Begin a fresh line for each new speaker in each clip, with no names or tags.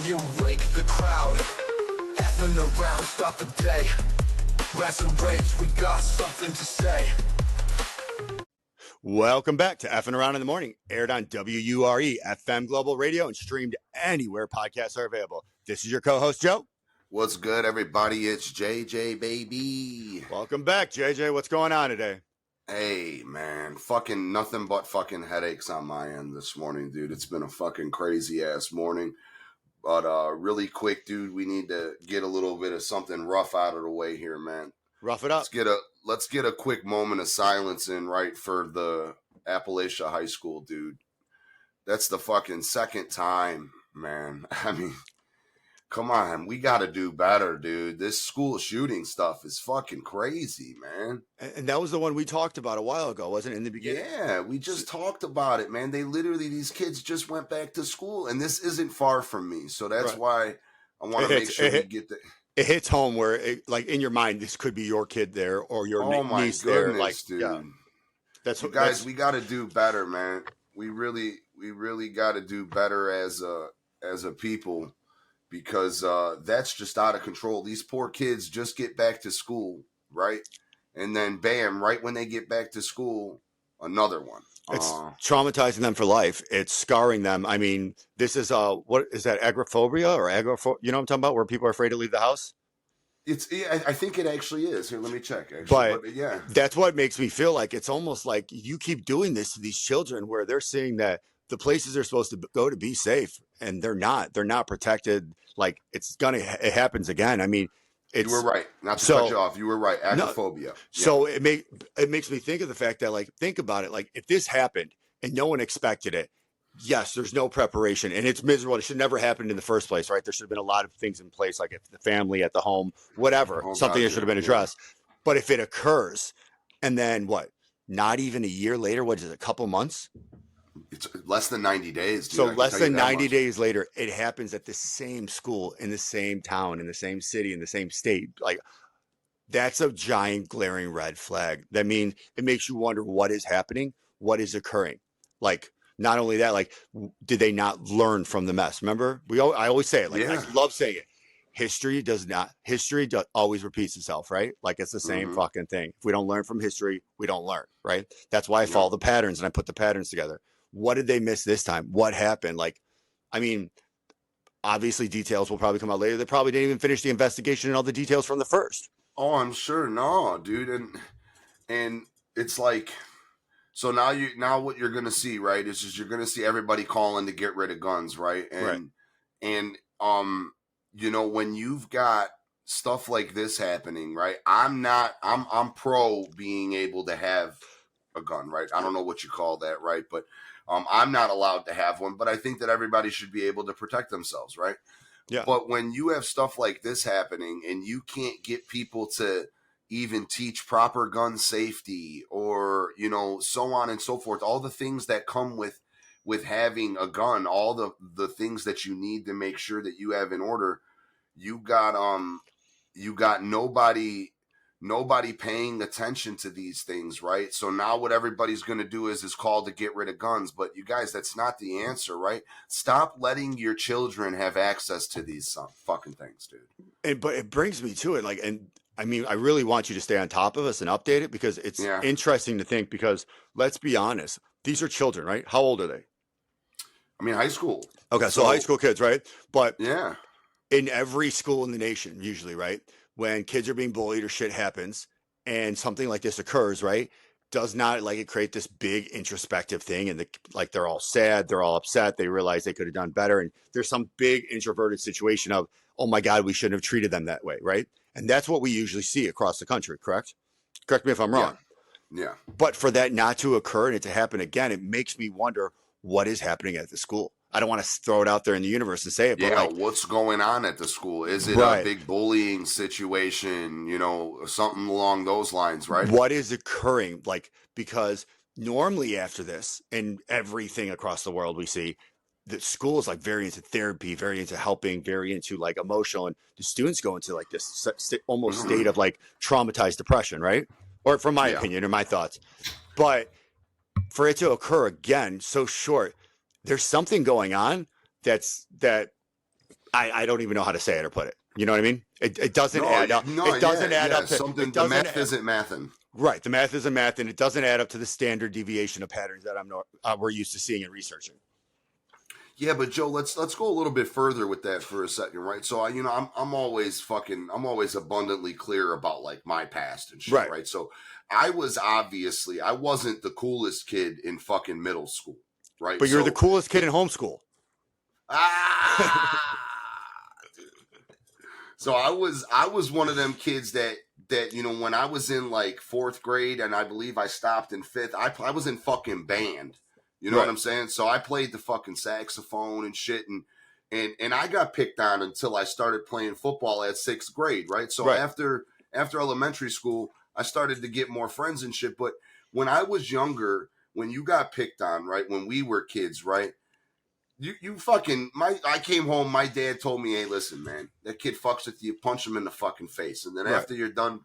volume, wake the crowd. F'nAround, stop the day. Rats and raves, we got something to say.
Welcome back to F'nAround in the Morning, aired on WURE, FM Global Radio, and streamed anywhere podcasts are available. This is your co-host, Joe.
What's good, everybody? It's JJ, baby.
Welcome back, JJ. What's going on today?
Hey, man. Fucking nothing but fucking headaches on my end this morning, dude. It's been a fucking crazy-ass morning. But really quick, dude, we need to get a little bit of something rough out of the way here, man.
Rough it up.
Let's get a quick moment of silence in, right, for the Appalachia High School, dude. That's the fucking second time, man. I mean, come on, we got to do better, dude. This school shooting stuff is fucking crazy, man.
And that was the one we talked about a while ago, wasn't it, in the beginning?
Yeah, we just talked about it, man. These kids just went back to school, and this isn't far from me. So that's why I want to make sure we get the...
It hits home where, like, in your mind, this could be your kid there or your niece there. Like,
dude.
Yeah.
We got to do better, man. We really got to do better as a people. Because that's just out of control. These poor kids just get back to school, right? And then, bam, right when they get back to school, another one.
It's traumatizing them for life. It's scarring them. I mean, this is, what is that, agoraphobia or you know what I'm talking about, where people are afraid to leave the house?
I think it actually is. Here, let me check, actually.
But
yeah.
That's what makes me feel like it's almost like you keep doing this to these children where they're seeing that the places they're supposed to go to be safe, and they're not protected. Like it happens again. I mean,
you were right. Not to cut you off. You were right. Agoraphobia.
No, so it makes me think of the fact that, like, think about it. Like, if this happened and no one expected it, yes, there's no preparation and it's miserable. It should never happen in the first place, right? There should have been a lot of things in place, like if the family at the home, whatever, something that should have been addressed. Yeah. But if it occurs and then what, not even a year later, what is it, a couple months?
It's less than 90 days. Dude.
So less than 90 days later, it happens at the same school, in the same town, in the same city, in the same state. Like, that's a giant glaring red flag. That means it makes you wonder what is happening, what is occurring. Like, not only that, like, did they not learn from the mess? Remember, I always say it. Like, I love saying it. History always repeats itself, right? Like, it's the same fucking thing. If we don't learn from history, we don't learn, right? That's why I follow the patterns and I put the patterns together. What did they miss this time? What happened? Like, I mean, obviously details will probably come out later. They probably didn't even finish the investigation and all the details from the first.
Oh, I'm sure. No, dude. And it's like, so now what you're going to see, right, is just you're going to see everybody calling to get rid of guns, right? And you know, when you've got stuff like this happening, right? I'm pro being able to have a gun, right? I don't know what you call that, right? But I'm not allowed to have one, but I think that everybody should be able to protect themselves, right?
Yeah.
But when you have stuff like this happening and you can't get people to even teach proper gun safety or, you know, so on and so forth, all the things that come with having a gun, all the things that you need to make sure that you have in order, you got nobody paying attention to these things, right? So now what everybody's going to do is call to get rid of guns. But you guys, that's not the answer, right? Stop letting your children have access to these fucking things, dude.
But it brings me to it, like, and I mean, I really want you to stay on top of us and update it because it's interesting to think, because let's be honest, these are children, right? How old are they?
I mean, high school.
Okay, so high school kids, right? But
yeah,
in every school in the nation, usually, right? When kids are being bullied or shit happens and something like this occurs, right? Does not like it create this big introspective thing, and they're all sad, they're all upset, they realize they could have done better, and there's some big introverted situation of, oh my God, we shouldn't have treated them that way, right? And that's what we usually see across the country, correct? Correct me if I'm wrong.
Yeah.
But for that not to occur and it to happen again, it makes me wonder what is happening at the school. I don't want to throw it out there in the universe and say it, but like,
what's going on at the school? Is it a big bullying situation, you know, something along those lines, right?
What is occurring? Like, because normally after this and everything across the world we see, the school is like very into therapy, very into helping, very into like emotional, and the students go into like this almost state of like traumatized depression, right? Or from my opinion or my thoughts. But for it to occur again so short, there's something going on that I don't even know how to say it or put it. You know what I mean? It doesn't add up.
No,
it doesn't add up to
something. The math isn't mathing.
Right. The math isn't math, and it doesn't add up to the standard deviation of patterns that we're used to seeing and researching.
Yeah, but Joe, let's go a little bit further with that for a second, right? So I'm always abundantly clear about like my past and shit, right? So I wasn't the coolest kid in fucking middle school, right?
But you're the coolest kid in homeschool.
So I was one of them kids that when I was in like 4th grade and I believe I stopped in 5th, I was in fucking band. You know what I'm saying? So I played the fucking saxophone and shit, and I got picked on until I started playing football at 6th grade, right? So after elementary school, I started to get more friends and shit. But when I was younger, when you got picked on, right? When we were kids, right? I came home, my dad told me, hey, listen, man, that kid fucks with you, punch him in the fucking face. And then after you're done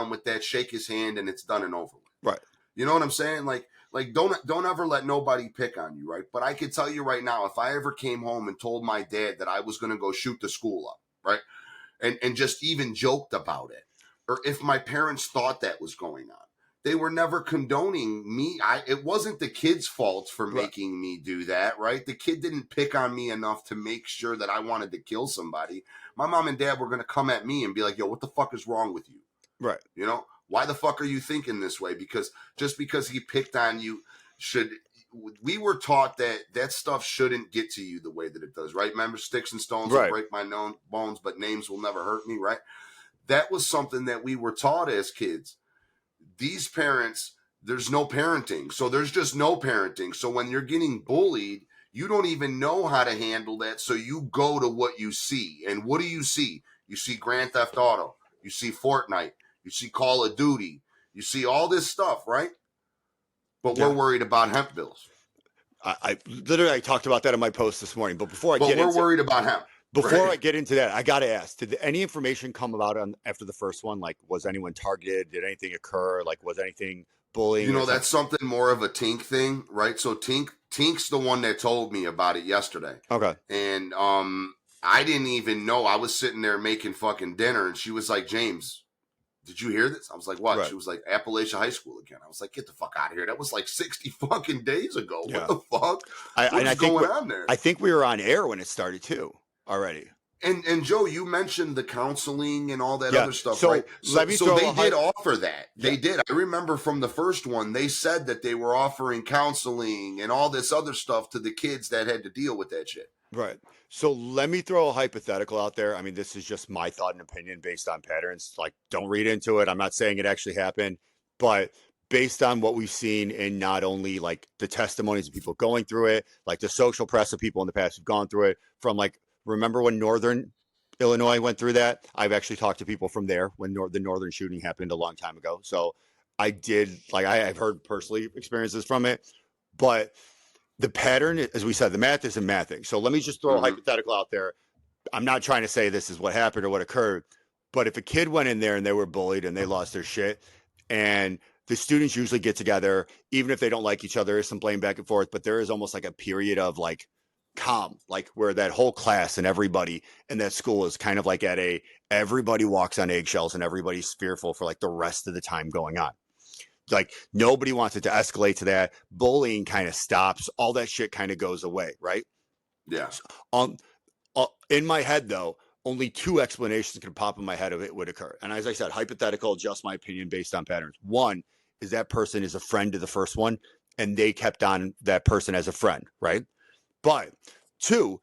with that, shake his hand and it's done and over with.
Right.
You know what I'm saying? Like don't ever let nobody pick on you, right? But I can tell you right now, if I ever came home and told my dad that I was going to go shoot the school up, right? And just even joked about it, or if my parents thought that was going on, they were never condoning me. It wasn't the kid's fault for making me do that, right? The kid didn't pick on me enough to make sure that I wanted to kill somebody. My mom and dad were going to come at me and be like, yo, what the fuck is wrong with you?
Right.
You know? Why the fuck are you thinking this way? Because just because he picked on you we were taught that stuff shouldn't get to you the way that it does, right? Remember, sticks and stones will break my bones, but names will never hurt me, right? That was something that we were taught as kids. These parents, there's no parenting. So there's just no parenting. So when you're getting bullied, you don't even know how to handle that. So you go to what you see. And what do you see? You see Grand Theft Auto. You see Fortnite. You see Call of Duty. You see all this stuff, right? But we're worried about hemp bills.
I talked about that in my post this morning. But
we're worried about hemp.
Before I get into that, I got to ask, did any information come about after the first one? Like, was anyone targeted? Did anything occur? Like, was anything bullying?
You know, that's something more of a Tink thing, right? So Tink's the one that told me about it yesterday.
Okay.
And I didn't even know. I was sitting there making fucking dinner, and she was like, James, did you hear this? I was like, what? Right. She was like, Appalachia High School again. I was like, get the fuck out of here. That was like 60 fucking days ago. Yeah. What the fuck? What's going on there?
I think we were on air when it started too already.
And Joe, you mentioned the counseling and all that other stuff, right? So they did offer that. They did. I remember from the first one, they said that they were offering counseling and all this other stuff to the kids that had to deal with that shit.
Right. So let me throw a hypothetical out there. I mean, this is just my thought and opinion based on patterns. Like, don't read into it. I'm not saying it actually happened, but based on what we've seen in not only like the testimonies of people going through it, like the social press of people in the past who've gone through it, from like, remember when Northern Illinois went through that? I've actually talked to people from there when the Northern shooting happened a long time ago. So I've heard personally experiences from it, but the pattern, as we said, the math isn't mathing. So let me just throw a hypothetical out there. I'm not trying to say this is what happened or what occurred, but if a kid went in there and they were bullied and they lost their shit, and the students usually get together, even if they don't like each other, there's some blame back and forth, but there is almost like a period of like calm, like where that whole class and everybody in that school is kind of like everybody walks on eggshells and everybody's fearful for like the rest of the time going on. Like nobody wants it to escalate to that. Bullying kind of stops. All that shit kind of goes away, right?
Yeah.
In my head, though, only two explanations could pop in my head of it would occur. And as I said, hypothetical, just my opinion based on patterns. One is that person is a friend to the first one, and they kept on that person as a friend, right? But two,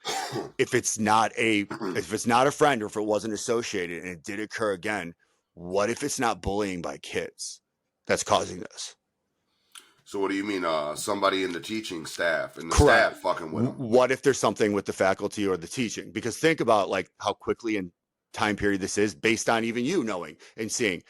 if it's not a friend or if it wasn't associated and it did occur again, what if it's not bullying by kids that's causing this?
So what do you mean? Somebody in the teaching staff and the staff fucking with them?
What if there's something with the faculty or the teaching? Because think about like how quickly in time period this is based on even you knowing and seeing.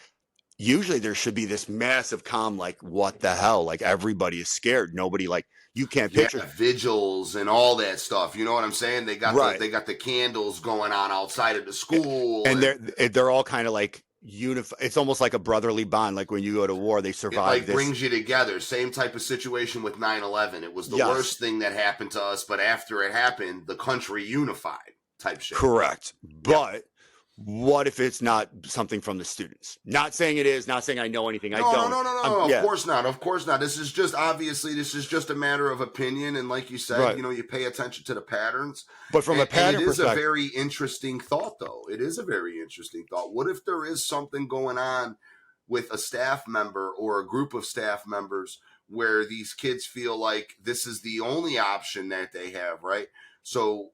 Usually there should be this massive calm, like what the hell? Like everybody is scared. Nobody like you can't picture
vigils and all that stuff. You know what I'm saying? They got they got the candles going on outside of the school,
and they're all kind of like it's almost like a brotherly bond. Like when you go to war, they survive.
It like brings you together. Same type of situation with 9/11. It was the worst thing that happened to us, but after it happened, the country unified. type shit.
Correct. But what if it's not something from the students? Not saying it is, not saying I know anything. I don't.
No. Of course not. Of course not. This is just a matter of opinion. And like you said, you pay attention to the patterns.
But from a pattern
perspective. It is
perspective,
a very interesting thought, though. It is a very interesting thought. What if there is something going on with a staff member or a group of staff members where these kids feel like this is the only option that they have, right? So,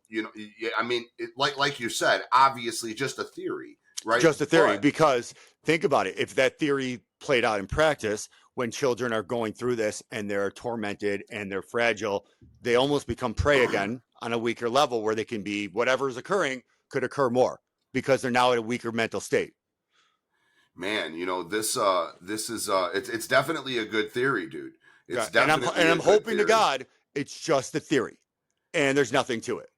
like you said, obviously just a theory, right?
Just a theory, because think about it. If that theory played out in practice, when children are going through this and they're tormented and they're fragile, they almost become prey again on a weaker level where they can be, whatever is occurring could occur more because they're now at a weaker mental state.
Man, this is it's definitely a good theory, dude. It's definitely
and I'm hoping to God it's just a theory. And there's nothing to it.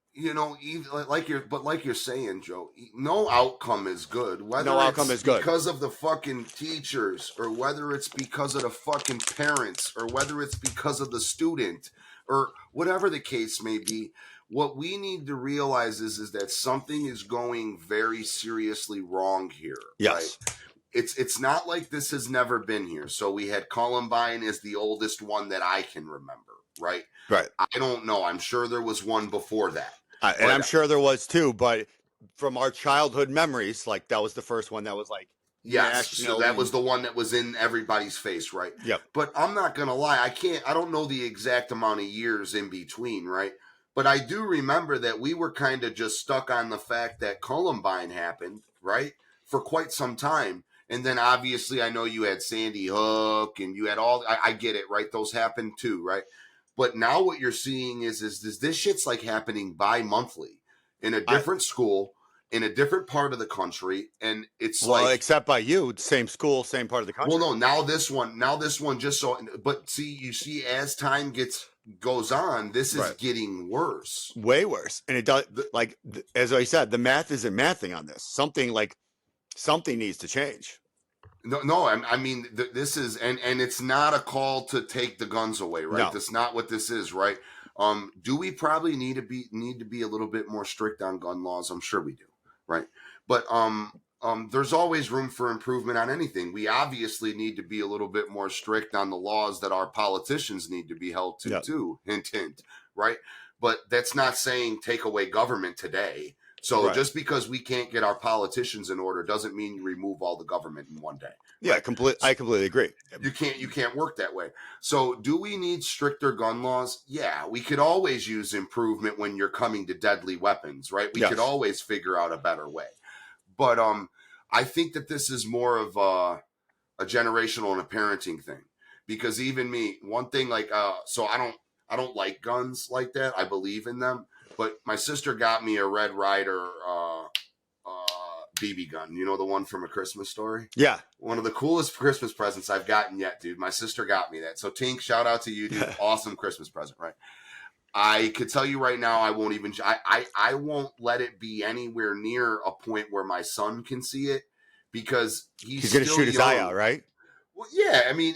Like you're saying, Joe, no outcome is good.
No outcome is good
because of the fucking teachers, or whether it's because of the fucking parents, or whether it's because of the student, or whatever the case may be. What we need to realize is that something is going very seriously wrong here.
Yes.
Right? It's not like this has never been here. So we had Columbine as the oldest one that I can remember. Right. I don't know. I'm sure there was one before that.
And I'm sure there was too. But from our childhood memories, like that was the first one that was like.
Yes. So that was the one that was in everybody's face. Right.
Yep.
But I'm not going to lie. I don't know the exact amount of years in between. Right. But I do remember that we were kind of just stuck on the fact that Columbine happened. Right. For quite some time. And then obviously I know you had Sandy Hook and you had all. I get it. Right. Those happened too. Right. But now what you're seeing is this shit's like happening bi-monthly in a different school, in a different part of the country. And it's
except by you, same school, same part of the country.
Well, no, now this one just so, but you see, as time goes on, this is getting worse.
Way worse. And it does, as I said, the math isn't mathing on this. Something needs to change.
No, I mean, this is, and it's not a call to take the guns away, right?
No.
That's not what this is, right? Do we probably need to be a little bit more strict on gun laws? I'm sure we do, right? But there's always room for improvement on anything. We obviously need to be a little bit more strict on the laws that our politicians need to be held to, too. Hint, hint, right? But that's not saying take away government today. So just because we can't get our politicians in order doesn't mean you remove all the government in one day.
Yeah,
right?
I completely agree.
You can't work that way. So do we need stricter gun laws? Yeah, we could always use improvement when you're coming to deadly weapons, right? We could always figure out a better way. But I think that this is more of a generational and a parenting thing. Because even me, one thing so I don't like guns like that. I believe in them. But my sister got me a Red Ryder BB gun. You know, the one from A Christmas Story?
Yeah.
One of the coolest Christmas presents I've gotten yet, dude. My sister got me that. So, Tink, shout out to you, dude. Awesome Christmas present, right? I could tell you right now, I won't even... I won't let it be anywhere near a point where my son can see it because he's going to
shoot his eye out, right?
Well, yeah. I mean,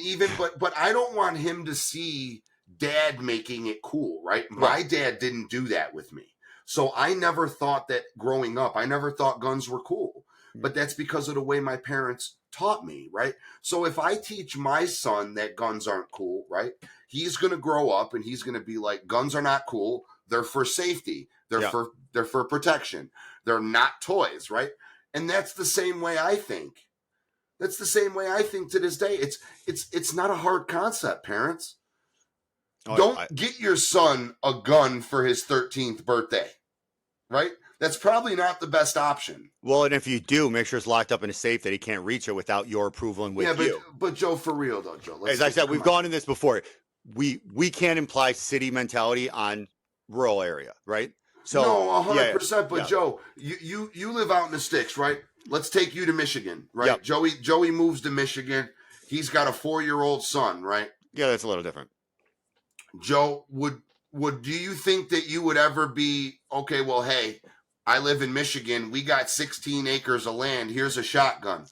but I don't want him to see... Dad making it cool, right? My dad didn't do that with me. So I never thought that growing up, I never thought guns were cool. But that's because of the way my parents taught me, right? So if I teach my son that guns aren't cool, right? He's going to grow up and he's going to be like, guns are not cool. They're for safety. They're for protection. They're not toys, right? And that's the same way I think. That's the same way I think to this day. It's not a hard concept, parents. Don't get your son a gun for his 13th birthday, right? That's probably not the best option.
Well, and if you do, make sure it's locked up in a safe that he can't reach it without your approval and with you.
But Joe, for real though, Joe.
As I said, we've gone in this before. We can't imply city mentality on rural area, right? So
no, 100%. But Joe, you live out in the sticks, right? Let's take you to Michigan, right? Yep. Joey moves to Michigan. He's got a 4-year-old son, right?
Yeah, that's a little different.
Joe, do you think that you would ever be, okay, well, hey, I live in Michigan. We got 16 acres of land. Here's a shotgun.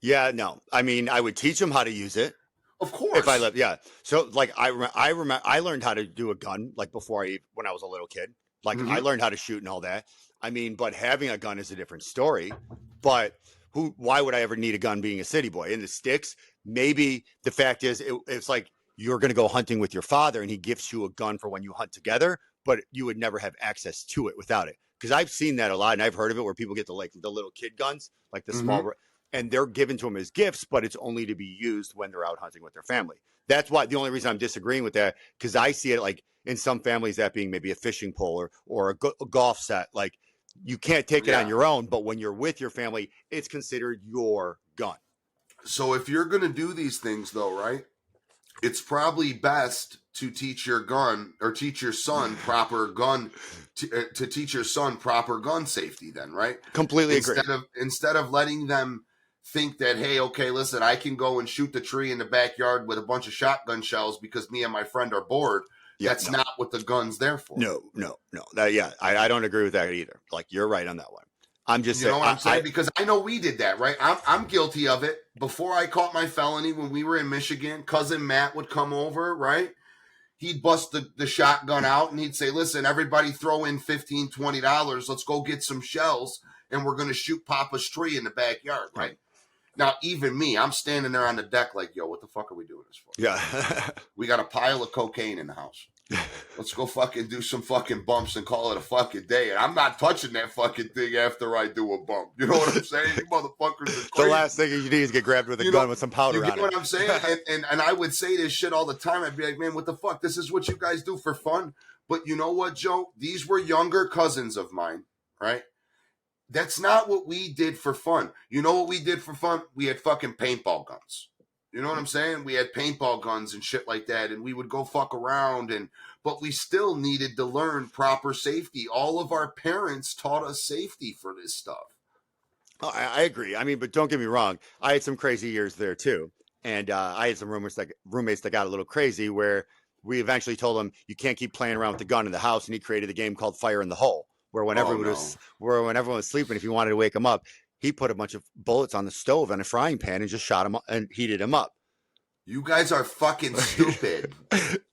Yeah, no. I mean, I would teach him how to use it.
Of course.
If I lived, So, like, I remember I learned how to do a gun, like, when I was a little kid. Like, I learned how to shoot and all that. I mean, but having a gun is a different story. But why would I ever need a gun being a city boy? In the sticks, maybe the fact is it's like you're going to go hunting with your father and he gifts you a gun for when you hunt together, but you would never have access to it without it. Because I've seen that a lot and I've heard of it where people get the little kid guns, like the small, and they're given to them as gifts, but it's only to be used when they're out hunting with their family. That's why the only reason I'm disagreeing with that, because I see it like in some families that being maybe a fishing pole or a golf set. Like you can't take it on your own, but when you're with your family, it's considered your gun.
So if you're going to do these things though, right, it's probably best to teach your gun or teach your son proper gun to teach your son proper gun safety then, right?
Completely agree.
Instead of letting them think that, hey, okay, listen, I can go and shoot the tree in the backyard with a bunch of shotgun shells because me and my friend are bored. That's not what the gun's there for.
No. I don't agree with that either. Like you're right on that one. I'm just saying.
You know what I'm saying? Because I know we did that, right? I'm guilty of it. Before I caught my felony when we were in Michigan, cousin Matt would come over, right? He'd bust the shotgun out and he'd say, listen, everybody throw in $15, $20. Let's go get some shells and we're going to shoot Papa's tree in the backyard, right? Now, even me, I'm standing there on the deck like, yo, what the fuck are we doing this for?
Yeah.
We got a pile of cocaine in the house. Let's go fucking do some fucking bumps and call it a fucking day. And I'm not touching that fucking thing after I do a bump. You know what I'm saying? You motherfuckers are crazy.
The last thing you need is get grabbed with a gun with some powder on it.
You know what I'm saying? And I would say this shit all the time. I'd be like, man, what the fuck? This is what you guys do for fun. But you know what, Joe? These were younger cousins of mine, right? That's not what we did for fun. You know what we did for fun? We had fucking paintball guns. You know what I'm saying? We had paintball guns and shit like that, and we would go fuck around, but we still needed to learn proper safety. All of our parents taught us safety for this stuff.
Oh, I agree. I mean, but don't get me wrong. I had some crazy years there too, and I had some roommates that got a little crazy where we eventually told them you can't keep playing around with the gun in the house, and he created a game called Fire in the Hole, where when everyone was sleeping, if you wanted to wake them up, he put a bunch of bullets on the stove and a frying pan and just shot him and heated him up.
You guys are fucking stupid.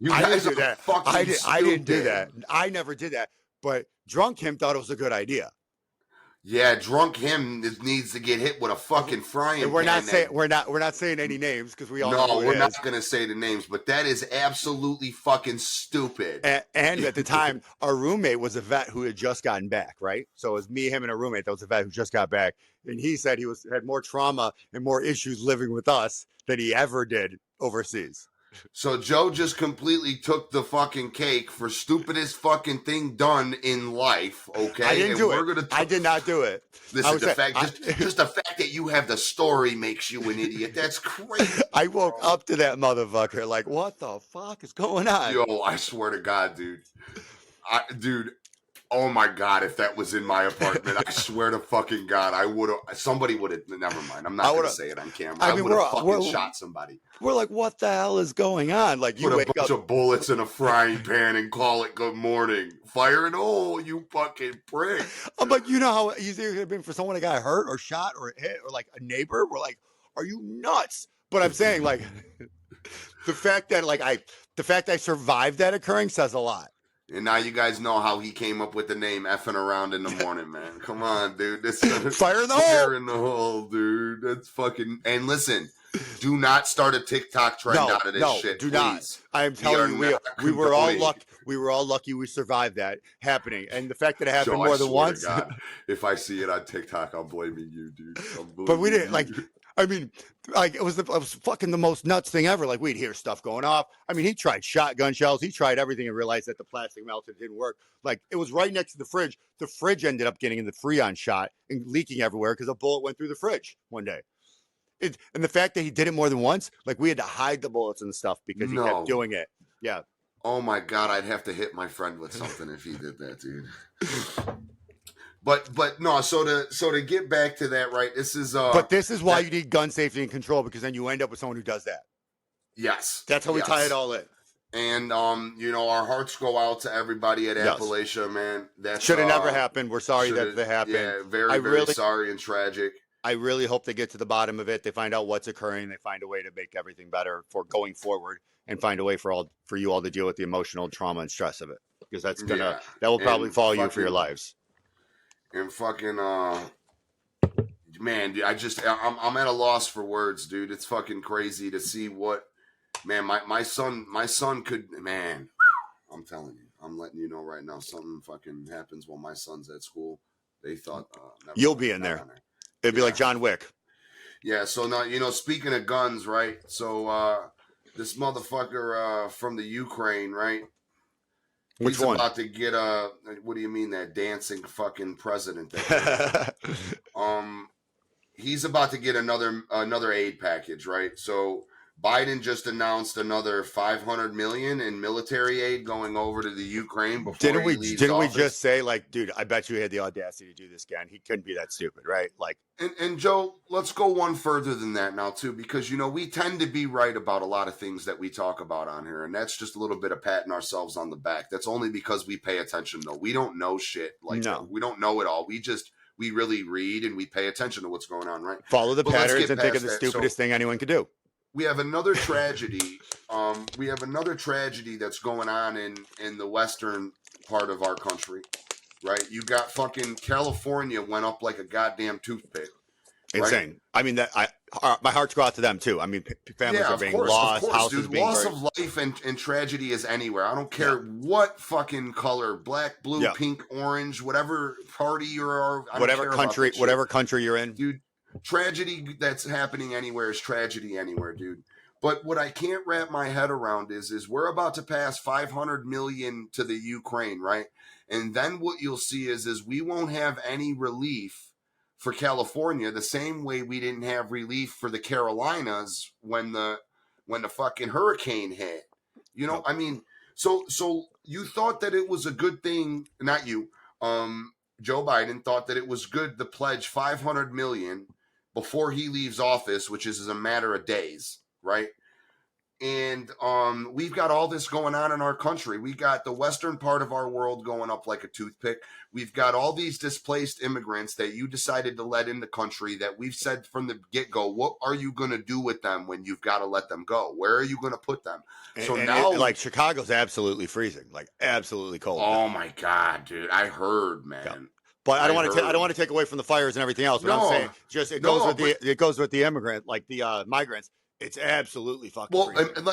You guys are fucking stupid.
I didn't do that. I never did that. But drunk him thought it was a good idea.
Yeah, drunk him needs to get hit with a fucking frying pan.
We're not saying any names because we all know who it is.
We're not going to say the names, but that is absolutely fucking stupid.
And at the time, our roommate was a vet who had just gotten back, right? So it was me, him, and a roommate that was a vet who just got back, and he said he had more trauma and more issues living with us than he ever did overseas.
So Joe just completely took the fucking cake for stupidest fucking thing done in life. Okay,
I didn't do it. I did not do it.
Listen, just the fact that you have the story makes you an idiot. That's crazy.
I woke up to that motherfucker like, what the fuck is going on?
Yo, I swear to God, dude. Oh my God, if that was in my apartment, I swear to fucking God, somebody would have, never mind. I'm not going to say it on camera. I would have fucking shot somebody.
We're like, what the hell is going on? Like, you
put a bunch of bullets in a frying pan and call it good morning. Fire in the hole, you fucking prick.
I'm like, you know how easy it would have been for someone that got hurt or shot or hit or like a neighbor? We're like, are you nuts? But I'm saying, like, the fact that I survived that occurring says a lot.
And now you guys know how he came up with the name F'n'Around in the morning, man. Come on, dude. This is
Fire in the hole.
Fire in the hole, dude. That's fucking. And listen, do not start a TikTok trend out of this shit.
Do
please.
Not. I am telling you, we were all lucky. We were all lucky we survived that happening, and the fact that it happened more than once.
God, if I see it on TikTok, I'm blaming you, dude.
But we didn't like. I mean, like it was fucking the most nuts thing ever. Like we'd hear stuff going off. I mean, he tried shotgun shells. He tried everything and realized that the plastic melted. It didn't work. Like it was right next to the fridge. The fridge ended up getting in the Freon shot and leaking everywhere because a bullet went through the fridge one day. And the fact that he did it more than once, like we had to hide the bullets and stuff because he kept doing it. Yeah.
Oh my God, I'd have to hit my friend with something if he did that, dude. But no, so to get back to that, right? This is
why you need gun safety and control, because then you end up with someone who does that.
Yes.
That's how we tie it all in.
And our hearts go out to everybody at Appalachia, man. That
should have never happened. We're sorry that happened.
Yeah, very sorry and tragic.
I really hope they get to the bottom of it. They find out what's occurring. They find a way to make everything better for going forward, and find a way for you all to deal with the emotional trauma and stress of it, because that will probably follow you for your lives.
And fucking man, dude, I'm at a loss for words, dude. It's fucking crazy to see what, man, my son could, man. I'm telling you, I'm letting you know right now. Something fucking happens while my son's at school. They thought, never
You'll
mind,
be in
not
there.
on there.
It'd be
Yeah.
like John Wick.
Yeah. So now, speaking of guns, right? So this motherfucker from the Ukraine, right?
Which
He's
one?
about to get what do you mean, that dancing fucking president? He's about to get another aid package, right? So Biden just announced another $500 million in military aid going over to the Ukraine before
Didn't we
leaves office.
just say, like, dude, I bet you he had the audacity to do this again. He couldn't be that stupid, right? Like,
and Joe, let's go one further than that now too, because we tend to be right about a lot of things that we talk about on here, and that's just a little bit of patting ourselves on the back. That's only because we pay attention, though. We don't know shit like
No.
that. We don't know it all. We really read and we pay attention to what's going on, right?
Follow the patterns and think of the stupidest thing anyone could do.
We have another tragedy. We have another tragedy that's going on in the western part of our country, right? You got fucking California went up like a goddamn toothpick.
Insane. Right? I mean, my hearts go out to them too. I mean, families are being lost, houses being
loss
burned.
of life and tragedy is anywhere. I don't care what fucking color, black, blue, pink, orange, whatever party you're,
whatever country you're in,
dude. Tragedy that's happening anywhere is tragedy anywhere, dude. But what I can't wrap my head around is we're about to pass 500 million to the Ukraine, right? And then what you'll see is we won't have any relief for California the same way we didn't have relief for the Carolinas when the fucking hurricane hit. I mean, so you thought that it was a good thing, not you, Joe Biden thought that it was good to pledge 500 million before he leaves office, which is a matter of days, right? And we've got all this going on in our country. We got the western part of our world going up like a toothpick. We've got all these displaced immigrants that you decided to let in the country that we've said from the get-go, what are you going to do with them when you've got to let them go? Where are you going to put them?
So now, like, Chicago's absolutely freezing, like absolutely cold.
Oh my God, dude! I heard, man. Yeah.
But I don't want to take away from the fires and everything else. But I'm saying just it goes with the immigrant, like the migrants. It's absolutely fucking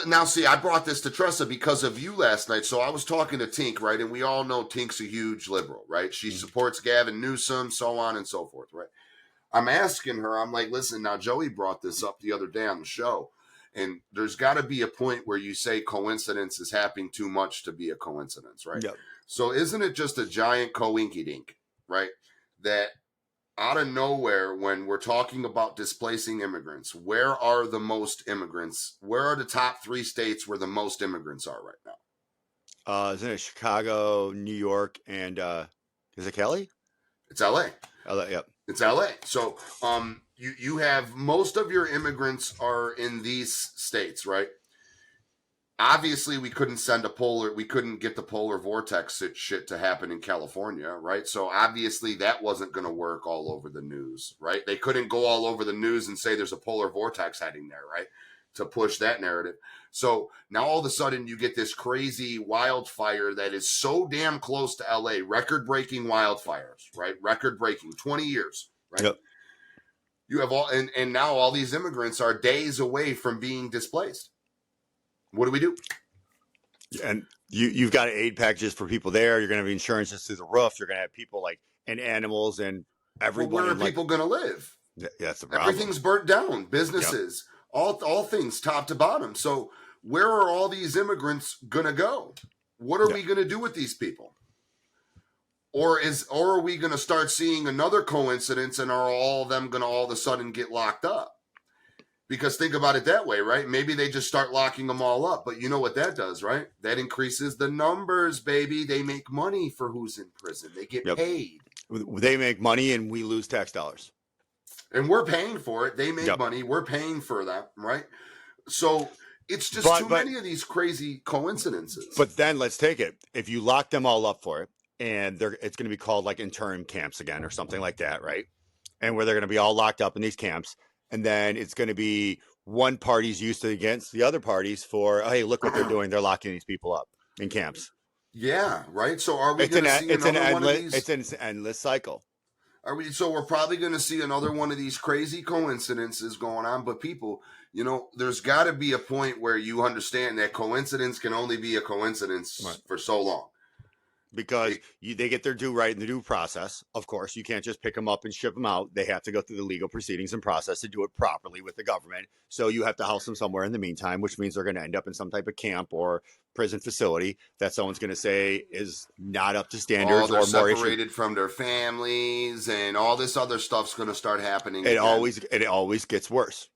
now, see, I brought this to Tressa because of you last night. So I was talking to Tink, right? And we all know Tink's a huge liberal, right? She supports Gavin Newsom, so on and so forth, right? I'm asking her, I'm like, listen, now Joey brought this up the other day on the show. And there's got to be a point where you say coincidence is happening too much to be a coincidence, right?
Yep.
So isn't it just a giant coinky-dink, right? That out of nowhere, when we're talking about displacing immigrants, where are the most immigrants? Where are the top 3 states where the most immigrants are right now?
Isn't it Chicago, New York, and is it Cali?
It's LA.
LA, yep.
It's LA. So you have most of your immigrants are in these states, right? Obviously, we couldn't get the polar vortex shit to happen in California, right? So obviously that wasn't going to work all over the news, right? They couldn't go all over the news and say there's a polar vortex heading there, right? To push that narrative. So now all of a sudden you get this crazy wildfire that is so damn close to LA, record-breaking wildfires, right? Record-breaking, 20 years, right?
Yep.
You have and now all these immigrants are days away from being displaced. What do we do?
And you've got aid packages for people there. You're going to have insurances through the roof. You're going to have people and animals and everyone.
Well, where are people going to live?
Yeah, that's the problem.
Everything's burnt down. Businesses, all things, top to bottom. So where are all these immigrants going to go? What are we going to do with these people? Or are we going to start seeing another coincidence, and are all of them going to all of a sudden get locked up? Because think about it that way, right? Maybe they just start locking them all up. But you know what that does, right? That increases the numbers, baby. They make money for who's in prison. They get paid.
They make money and we lose tax dollars.
And we're paying for it. They make money. We're paying for that, right? So it's just too many of these crazy coincidences.
But then let's take it. If you lock them all up for it, and it's going to be called like intern camps again or something like that, right? And where they're going to be all locked up in these camps. And then it's going to be one party's used to against the other parties for, hey, look what they're doing. They're locking these people up in camps.
Yeah, right. So are we going to see another one of these?
It's an endless cycle.
So we're probably going to see another one of these crazy coincidences going on. But people, there's got to be a point where you understand that coincidence can only be a coincidence for so long.
Because they get their due right in the due process. Of course, you can't just pick them up and ship them out. They have to go through the legal proceedings and process to do it properly with the government. So you have to house them somewhere in the meantime, which means they're going to end up in some type of camp or prison facility that someone's going to say is not up to standards, or more
separated from their families, and all this other stuff's going to start happening.
It always gets worse.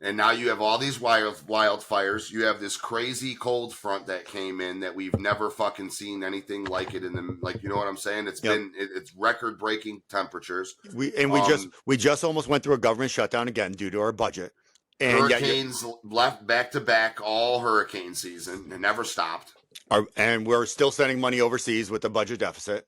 And now you have all these wildfires. You have this crazy cold front that came in that we've never fucking seen anything like it in the, like, you know what I'm saying? It's it's record breaking temperatures.
We just almost went through a government shutdown again due to our budget.
And hurricanes left back to back all hurricane season and never stopped.
And we're still sending money overseas with the budget deficit.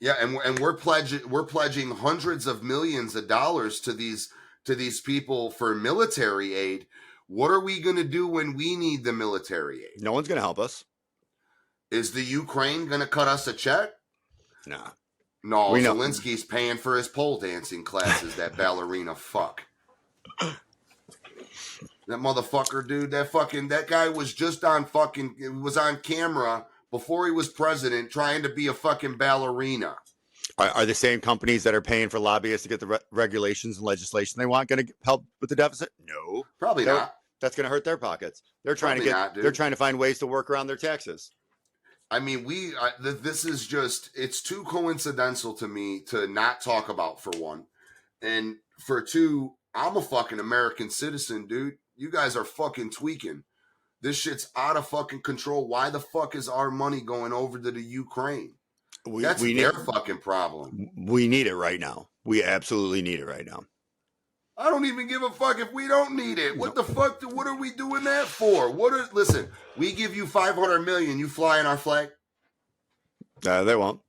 And we're pledging hundreds of millions of dollars to these people for military aid. What are we going to do when we need the military aid?
No one's going to help us.
Is the Ukraine going to cut us a check?
Nah.
No, Zelensky's paying for his pole dancing classes, that ballerina fuck. That motherfucker, dude, that guy was just on camera before he was president trying to be a fucking ballerina.
Are the same companies that are paying for lobbyists to get the regulations and legislation they want going to help with the deficit? No,
probably not.
That's going to hurt their pockets. They're trying they're trying to find ways to work around their taxes.
I mean, this is just, it's too coincidental to me to not talk about, for one. And for two, I'm a fucking American citizen, dude. You guys are fucking tweaking. This shit's out of fucking control. Why the fuck is our money going over to the Ukraine? That's their fucking problem.
We need it right now. We absolutely need it right now.
I don't even give a fuck if we don't need it. What the fuck? What are we doing that for? Listen, we give you $500 million. You fly in our flag?
They won't.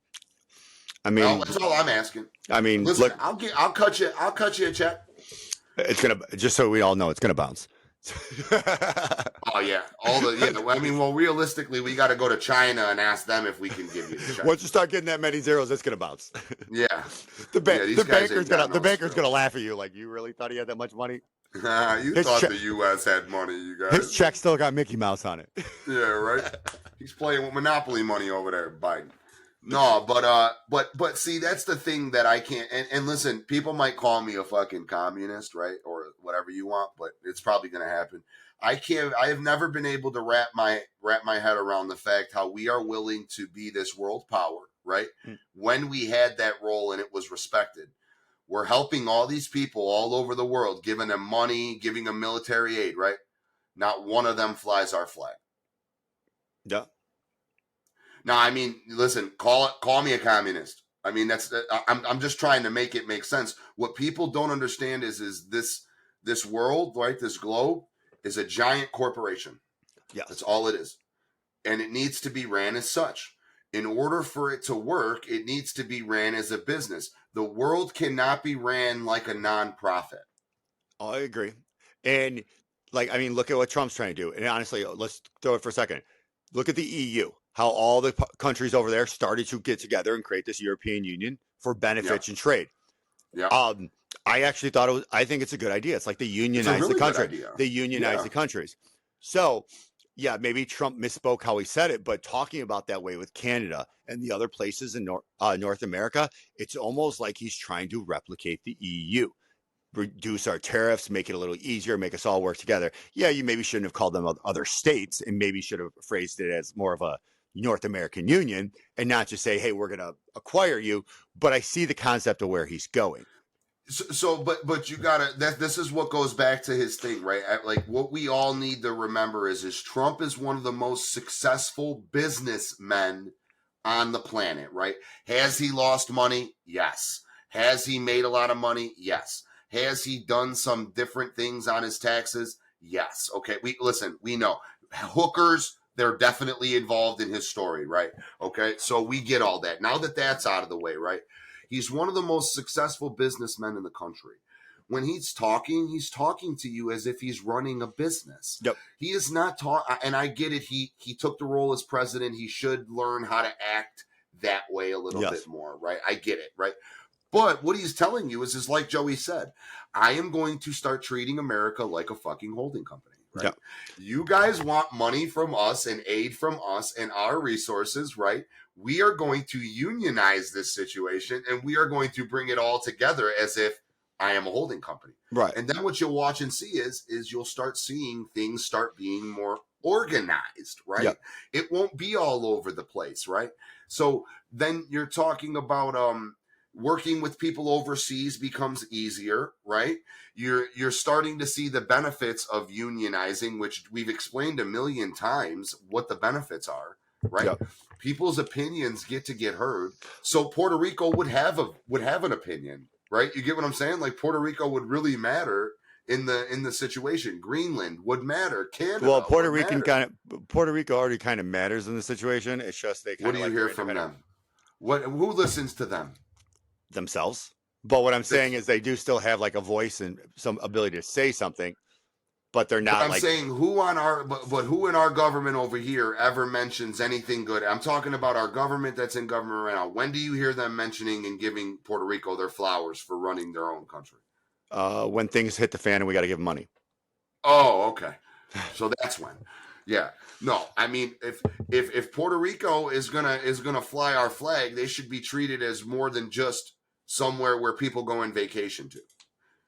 I mean,
no, that's all I'm asking.
I mean,
listen,
look,
I'll cut you a check.
It's gonna, just so we all know, it's gonna bounce.
Oh yeah, I mean, well, realistically, we got to go to China and ask them if we can give you the check.
Once you start getting that many zeros, it's gonna bounce.
Yeah,
the banker's gonna laugh at you like, you really thought he had that much money?
You thought the U.S. had money, you guys.
His check still got Mickey Mouse on it.
Yeah, right. He's playing with Monopoly money over there, Biden. No, but see, that's the thing that I can't. And listen, people might call me a fucking communist, right, or whatever you want, but it's probably going to happen. I have never been able to wrap my head around the fact how we are willing to be this world power, right? When we had that role and it was respected, we're helping all these people all over the world, giving them money, giving them military aid, right? Not one of them flies our flag.
Yeah.
No, I mean, listen, call me a communist. I mean, I'm just trying to make it make sense. What people don't understand is this world, right? This globe is a giant corporation.
Yeah,
that's all it is, and it needs to be ran as such. In order for it to work, it needs to be ran as a business. The world cannot be ran like a nonprofit.
Oh, I agree. And look at what Trump's trying to do. And honestly, let's throw it for a second. Look at the EU. How all the countries over there started to get together and create this European Union for benefits and trade.
Yeah.
I actually thought I think it's a good idea. It's like they unionize the country. They unionize the countries. So, yeah, maybe Trump misspoke how he said it, but talking about that way with Canada and the other places in North America, it's almost like he's trying to replicate the EU. Reduce our tariffs, make it a little easier, make us all work together. Yeah, you maybe shouldn't have called them other states and maybe should have phrased it as more of a North American Union and not just say, hey, we're going to acquire you. But I see the concept of where he's going.
But you gotta, this is what goes back to his thing, right? Like, what we all need to remember is Trump is one of the most successful businessmen on the planet, right? Has he lost money? Yes. Has he made a lot of money? Yes. Has he done some different things on his taxes? Yes. Okay. We know hookers, they're definitely involved in his story, right? Okay. So we get all that. Now that that's out of the way, right? He's one of the most successful businessmen in the country. When he's talking to you as if he's running a business.
Yep.
He is not and I get it. He took the role as president. He should learn how to act that way a little bit more, right? I get it, right? But what he's telling you is like Joey said, I am going to start treating America like a fucking holding company. Right?
Yeah.
You guys want money from us and aid from us and our resources, right? We are going to unionize this situation and we are going to bring it all together as if I am a holding company.
Right.
And then what you'll watch and see is you'll start seeing things start being more organized, right?
Yep.
It won't be all over the place, right? So then you're talking about working with people overseas becomes easier, right? You're starting to see the benefits of unionizing, which we've explained a million times what the benefits are, right?
Yep.
People's opinions get heard. So Puerto Rico would have an opinion, right? You get what I'm saying? Like Puerto Rico would really matter in the situation. Greenland would matter. Canada.
Well, Puerto
Rico
already kind of matters in the situation. It's just they kind
What
of
do you hear from them? Who listens to them?
Themselves. But what I'm saying is they do still have like a voice and some ability to say something, but they're not.
But I'm saying who on our but who in our government over here ever mentions anything good? I'm talking about our government that's in government right now. When do you hear them mentioning and giving Puerto Rico their flowers for running their own country?
When things hit the fan and we got to give them money.
Oh, okay. So that's when. Yeah. No, I mean if Puerto Rico is gonna fly our flag, they should be treated as more than just somewhere where people go on vacation to.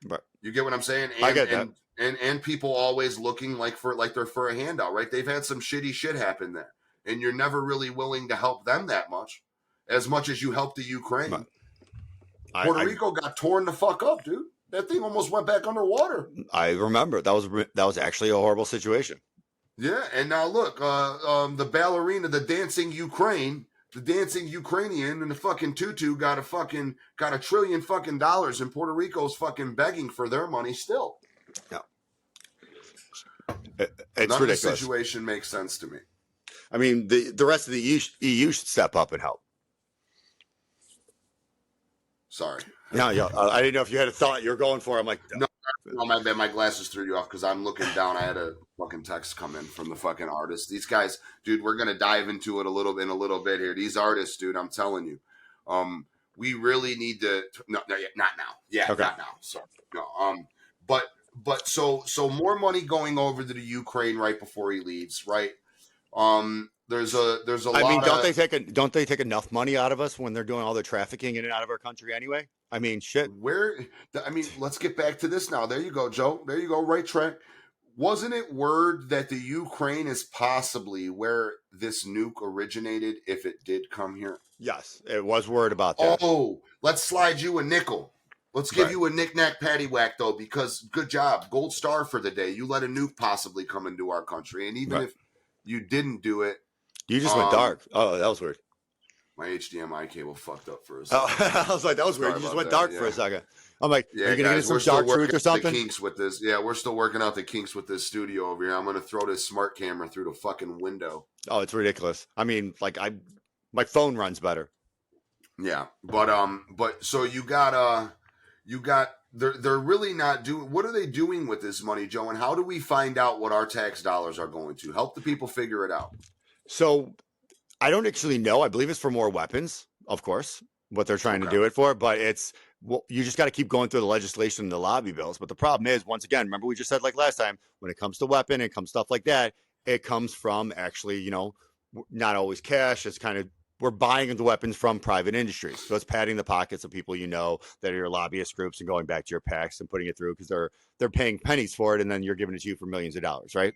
Right.
You get what I'm saying? And,
I get that.
And people always looking like they're for a handout, right? They've had some shitty shit happen there, and you're never really willing to help them that much as you helped the Ukraine. Right. Puerto Rico got torn the fuck up, dude. That thing almost went back underwater.
I remember that was actually a horrible situation.
Yeah, and now look, the ballerina, the dancing Ukrainian and the fucking tutu got a $1 trillion fucking dollars, and Puerto Rico's fucking begging for their money still.
No,
it's
ridiculous. The
situation makes sense to me.
I mean, the rest of the EU should step up and help.
Sorry.
No, I didn't know if you had a thought you were going for. I'm like,
no, my bad. My glasses threw you off because I'm looking down. I had a fucking text come in from the fucking artist. These guys, dude, we're gonna dive into it a little bit here. These artists, dude, I'm telling you, we really need to. No, not now. Yeah, okay. Not now. Sorry. No. But so more money going over to the Ukraine right before he leaves, right? There's a lot.
I mean, don't they take enough money out of us when they're doing all the trafficking in and out of our country anyway? I mean, shit.
Let's get back to this now. There you go, Joe. There you go. Right track. Wasn't it word that the Ukraine is possibly where this nuke originated if it did come here?
Yes, it was word about that.
Oh, let's slide you a nickel. Let's give you a knick-knack paddywhack, though, because good job. Gold star for the day. You let a nuke possibly come into our country. And even if you didn't do it.
You just went dark. Oh, that was weird.
My HDMI cable fucked up for a second.
Oh, I was like, that was weird. You just went dark for a second. I'm like, are you going to get some dark truth or something?
Kinks with this. Yeah, we're still working out the kinks with this studio over here. I'm going to throw this smart camera through the fucking window.
Oh, it's ridiculous. I mean, like my phone runs better.
Yeah, but so you got they're really not doing. What are they doing with this money, Joe? And how do we find out what our tax dollars are going to? Help the people figure it out.
So I don't actually know. I believe it's for more weapons, of course, what they're trying to do it for. But you just got to keep going through the legislation and the lobby bills. But the problem is, once again, remember we just said like last time, when it comes to weapon, it comes stuff like that. It comes from actually, not always cash. It's kind of we're buying the weapons from private industries. So it's padding the pockets of people that are your lobbyist groups and going back to your PACs and putting it through because they're paying pennies for it, and then you're giving it to you for millions of dollars, right?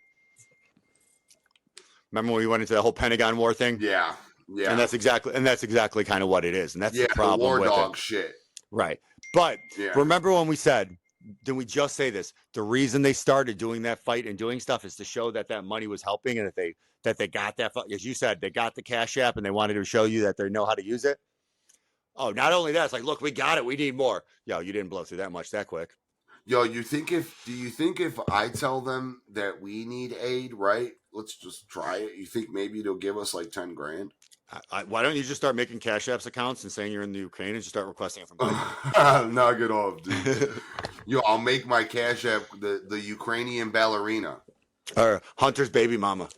Remember when we went into the whole Pentagon war thing?
Yeah.
And that's exactly kind of what it is, and that's the problem
the war
with
dog
it.
Shit.
Right. But remember when we said, didn't we just say this? The reason they started doing that fight and doing stuff is to show that money was helping, and that they got that, as you said, they got the Cash App, and they wanted to show you that they know how to use it. Oh, not only that, it's like, look, we got it. We need more. Yo, you didn't blow through that much that quick.
Yo, do you think if I tell them that we need aid, right? Let's just try it. You think maybe they'll give us like 10 grand?
Why don't you just start making Cash Apps accounts and saying you're in the Ukraine and just start requesting it from Biden?
Knock it off, dude. Yo, I'll make my Cash App the Ukrainian ballerina.
Or Hunter's baby mama.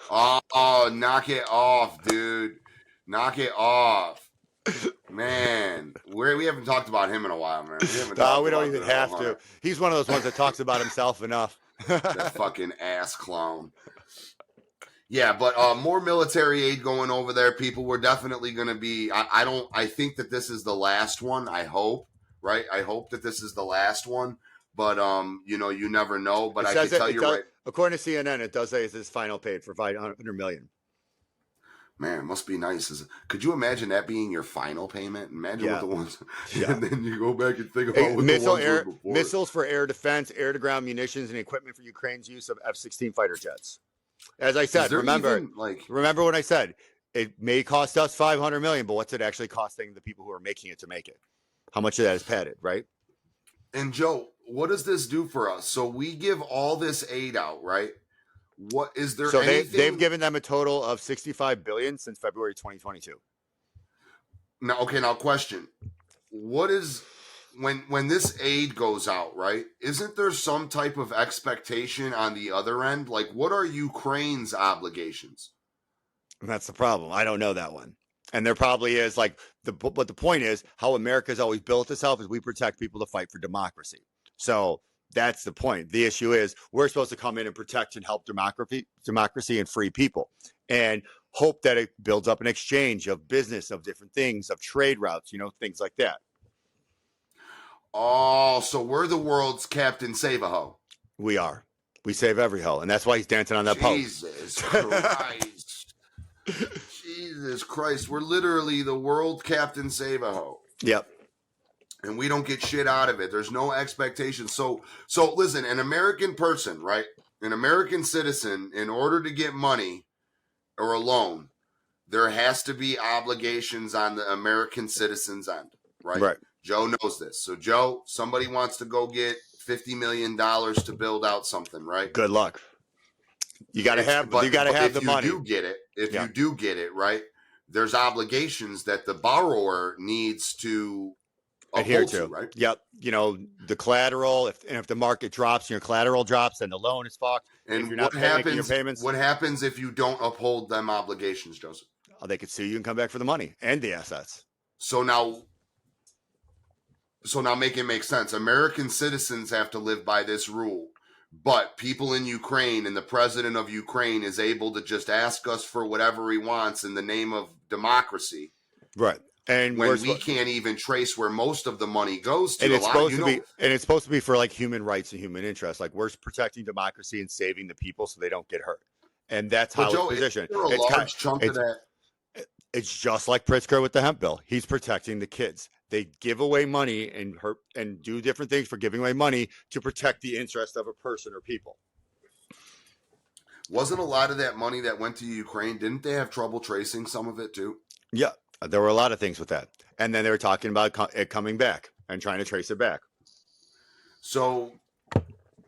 Oh, knock it off, dude. Knock it off. Man, we haven't talked about him in a while, man. We haven't talked
We don't
about
even
General
have to.
Hunter.
He's one of those ones that talks about himself enough.
That fucking ass clown. Yeah, but more military aid going over there. People were definitely going to be. I think that this is the last one. I hope, right? I hope that this is the last one. But you know, you never know. But
It
I
says
can tell you right.
according to CNN, it does say it's his final paid for 500 million.
Man, it must be nice. Could you imagine that being your final payment? Imagine what the ones, and then you go back and think about what the ones were before.
Missiles for air defense, air-to-ground munitions, and equipment for Ukraine's use of F-16 fighter jets. As I said, remember when I said it may cost us 500 million, but what's it actually costing the people who are making it to make it? How much of that is padded, right?
And Joe, what does this do for us? So we give all this aid out, right? What is there?
So
anything...
they've given them a total of 65 billion since February 2022.
Now question: what is when this aid goes out, right? Isn't there some type of expectation on the other end? Like, what are Ukraine's obligations?
And that's the problem. I don't know that one. And there probably is but the point is how America's always built itself is we protect people to fight for democracy. So that's the point. The issue is we're supposed to come in and protect and help democracy and free people and hope that it builds up an exchange of business, of different things, of trade routes, things like that.
Oh, so we're the world's Captain Save-A-Ho.
We are. We save every hoe. And that's why he's dancing on that post.
Jesus Christ. Jesus Christ. We're literally the world Captain Save-A-Ho.
Yep.
And we don't get shit out of it. There's no expectation. So listen, an American person, right? An American citizen, in order to get money or a loan, there has to be obligations on the American citizen's end, right?
Right.
Joe knows this. So Joe, somebody wants to go get $50 million to build out something, right?
Good luck. You got to have the money.
You do get it, right? There's obligations that the borrower needs to adhere to, right?
Yep. The collateral, if the market drops and your collateral drops, then the loan is fucked.
And
if you're not making your payments.
What happens if you don't uphold them obligations, Joseph?
They could sue you and come back for the money and the assets.
So now make it make sense. American citizens have to live by this rule, but people in Ukraine and the president of Ukraine is able to just ask us for whatever he wants in the name of democracy.
Right. And
when we can't even trace where most of the money goes to.
And it's supposed to be for human rights and human interests. Like we're protecting democracy and saving the people so they don't get hurt. And that's how it's positioned. It's just like Pritzker with the hemp bill. He's protecting the kids. They give away money and do different things for giving away money to protect the interest of a person or people.
Wasn't a lot of that money that went to Ukraine, didn't they have trouble tracing some of it too?
Yeah, there were a lot of things with that. And then they were talking about it coming back and trying to trace it back.
So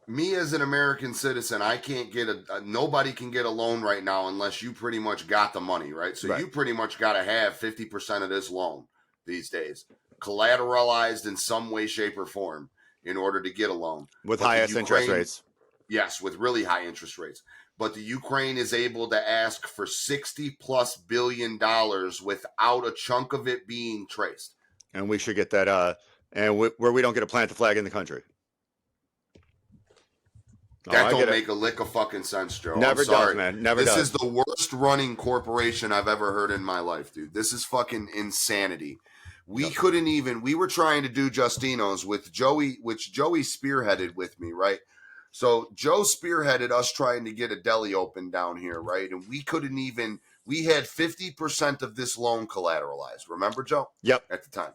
me as an American citizen, I can't get nobody can get a loan right now unless you pretty much got the money, right? So you pretty much got to have 50% of this loan these days, collateralized in some way, shape, or form in order to get a loan.
With highest interest rates.
Yes, with really high interest rates. But the Ukraine is able to ask for $60+ billion without a chunk of it being traced.
And we should get that, where we don't get to plant the flag in the country.
That don't make a lick of fucking sense, Joe.
Never does, man. Never does.
This is the worst running corporation I've ever heard in my life, dude. This is fucking insanity. We were trying to do Justino's with Joey, which Joey spearheaded with me, right? So Joe spearheaded us trying to get a deli open down here, right? And we had 50% of this loan collateralized. Remember, Joe?
Yep.
At the time.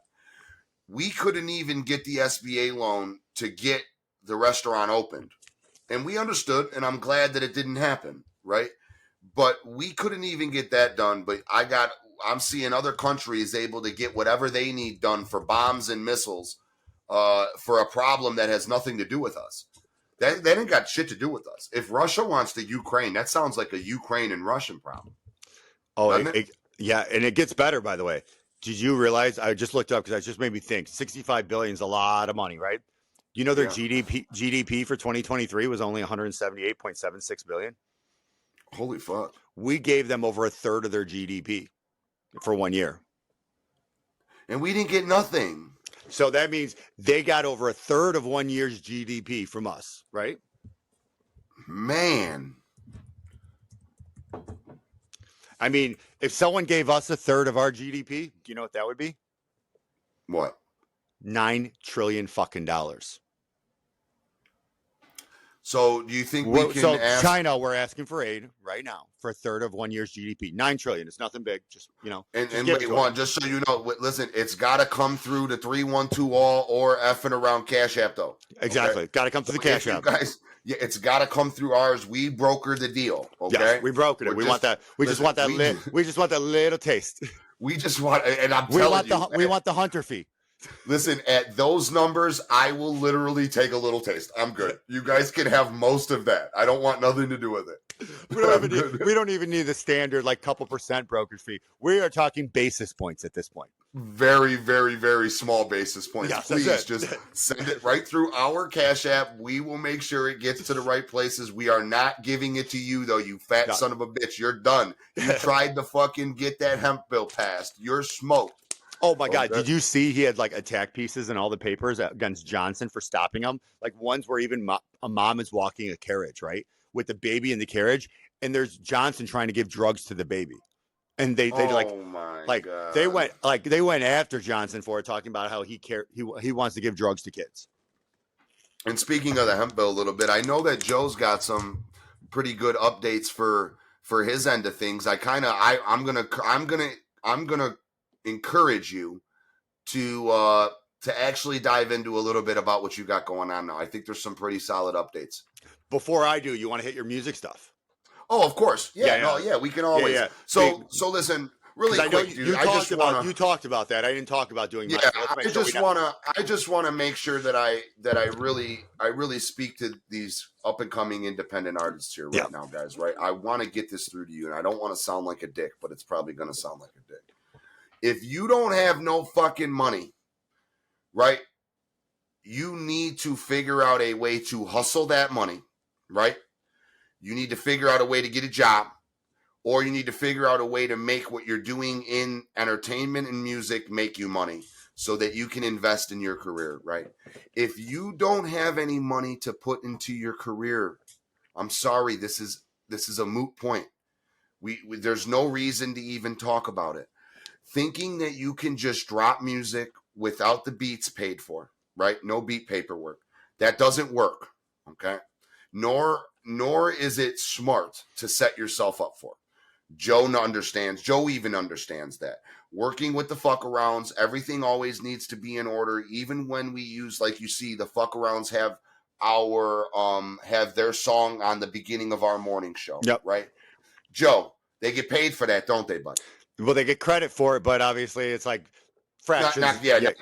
We couldn't even get the SBA loan to get the restaurant opened. And we understood, and I'm glad that it didn't happen, right? But we couldn't even get that done. But I'm seeing other countries able to get whatever they need done for bombs and missiles for a problem that has nothing to do with us. That ain't got shit to do with us. If Russia wants to Ukraine, that sounds like a Ukraine and Russian problem.
Oh, yeah, and it gets better, by the way. Did you realize, I just looked up because it just made me think, 65 billion is a lot of money, right? You know their GDP for 2023 was only 178.76 billion.
Holy fuck.
We gave them over a third of their GDP for 1 year.
And we didn't get nothing.
So that means they got over a third of 1 year's GDP from us, right?
Man.
I mean, if someone gave us a third of our GDP, do you know what that would be?
What?
$9 trillion fucking dollars.
So do you think we can
so
ask
China, we're asking for aid right now for a third of 1 year's GDP. $9 trillion. It's nothing big. Just,
and
just
wait, one, just so you know, listen, it's got to come through the 312 all or F'nAround Cash App though.
Exactly.
Okay?
Got to come through the Cash App.
Guys, yeah, it's got to come through ours. We brokered the deal. Okay,
yes, we brokered it. We want that. We just want that. We just want that little taste.
We just want, and I'm telling you,
we want the hunter fee.
Listen, at those numbers, I will literally take a little taste. I'm good. You guys can have most of that. I don't want nothing to do with it.
We don't even need the standard like couple percent brokerage fee. We are talking basis points at this point.
Very, very, very small basis points.
Yes,
please just send it right through our Cash App. We will make sure it gets to the right places. We are not giving it to you, though, you fat son of a bitch. You're done. You tried to fucking get that hemp bill passed. You're smoked.
Oh my God. Did you see he had like attack pieces in all the papers against Johnson for stopping him? Like ones where even a mom is walking a carriage, right? With the baby in the carriage. And there's Johnson trying to give drugs to the baby. And they God. they went after Johnson for it, talking about how he wants to give drugs to kids.
And speaking of the hemp bill a little bit, I know that Joe's got some pretty good updates for his end of things. I'm gonna encourage you to actually dive into a little bit about what you got going on now. I think there's some pretty solid updates.
Before I do, you want to hit your music stuff?
Oh, of course. Yeah. We can always. Yeah. So listen, really quick, dude.
You talked about that. I didn't talk about doing.
I just want to make sure that I really speak to these up and coming independent artists here right now, guys. Right. I want to get this through to you, and I don't want to sound like a dick, but it's probably going to sound like a dick. If you don't have no fucking money, right, you need to figure out a way to hustle that money, right? You need to figure out a way to get a job, or you need to figure out a way to make what you're doing in entertainment and music make you money so that you can invest in your career, right? If you don't have any money to put into your career, I'm sorry, this is a moot point. There's no reason to even talk about it. Thinking that you can just drop music without the beats paid for, right? No beat paperwork. That doesn't work, okay? Nor is it smart to set yourself up for. Joe even understands that. Working with the F'nArounds, everything always needs to be in order, even when we use, like you see, the F'nArounds have their song on the beginning of our morning show, right? Joe, they get paid for that, don't they, bud?
Well, they get credit for it, but obviously it's like fractions.
Yeah. They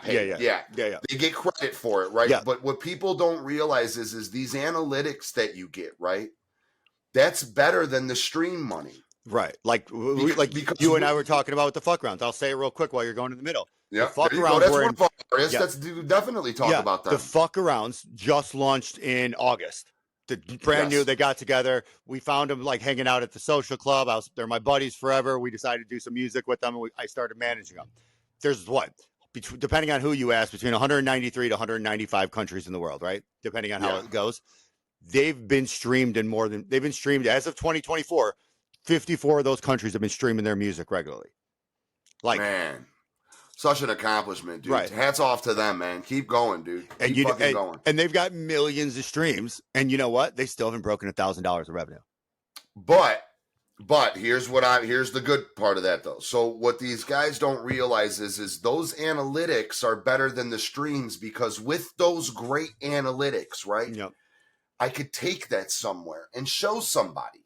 get credit for it, right? Yeah. But what people don't realize is these analytics that you get, right? That's better than the stream money.
Right. Like you and I were talking about with the F'nArounds. I'll say it real quick while you're going in the middle.
Yeah. The F'nArounds let's definitely talk about that.
The F'nArounds just launched in August. Brand new. They got together. We found them like hanging out at the social club. They're my buddies forever. We decided to do some music with them, and I started managing them. There's depending on who you ask, between 193 to 195 countries in the world, right? Depending on how it goes. They've been streamed as of 2024. 54 of those countries have been streaming their music regularly.
Man. Such an accomplishment, dude. Right. Hats off to them, man. Keep going, dude. Keep going.
And they've got millions of streams. And you know what? They still haven't broken $1,000 of revenue.
But here's the good part of that, though. So what these guys don't realize is those analytics are better than the streams, because with those great analytics, right?
Yep.
I could take that somewhere and show somebody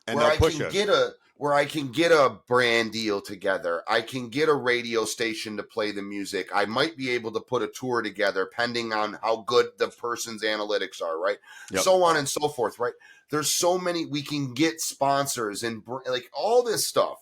and
where I can get a brand deal together. I can get a radio station to play the music. I might be able to put a tour together depending on how good the person's analytics are, right? Yep. So on and so forth, right? There's so many, we can get sponsors and like all this stuff.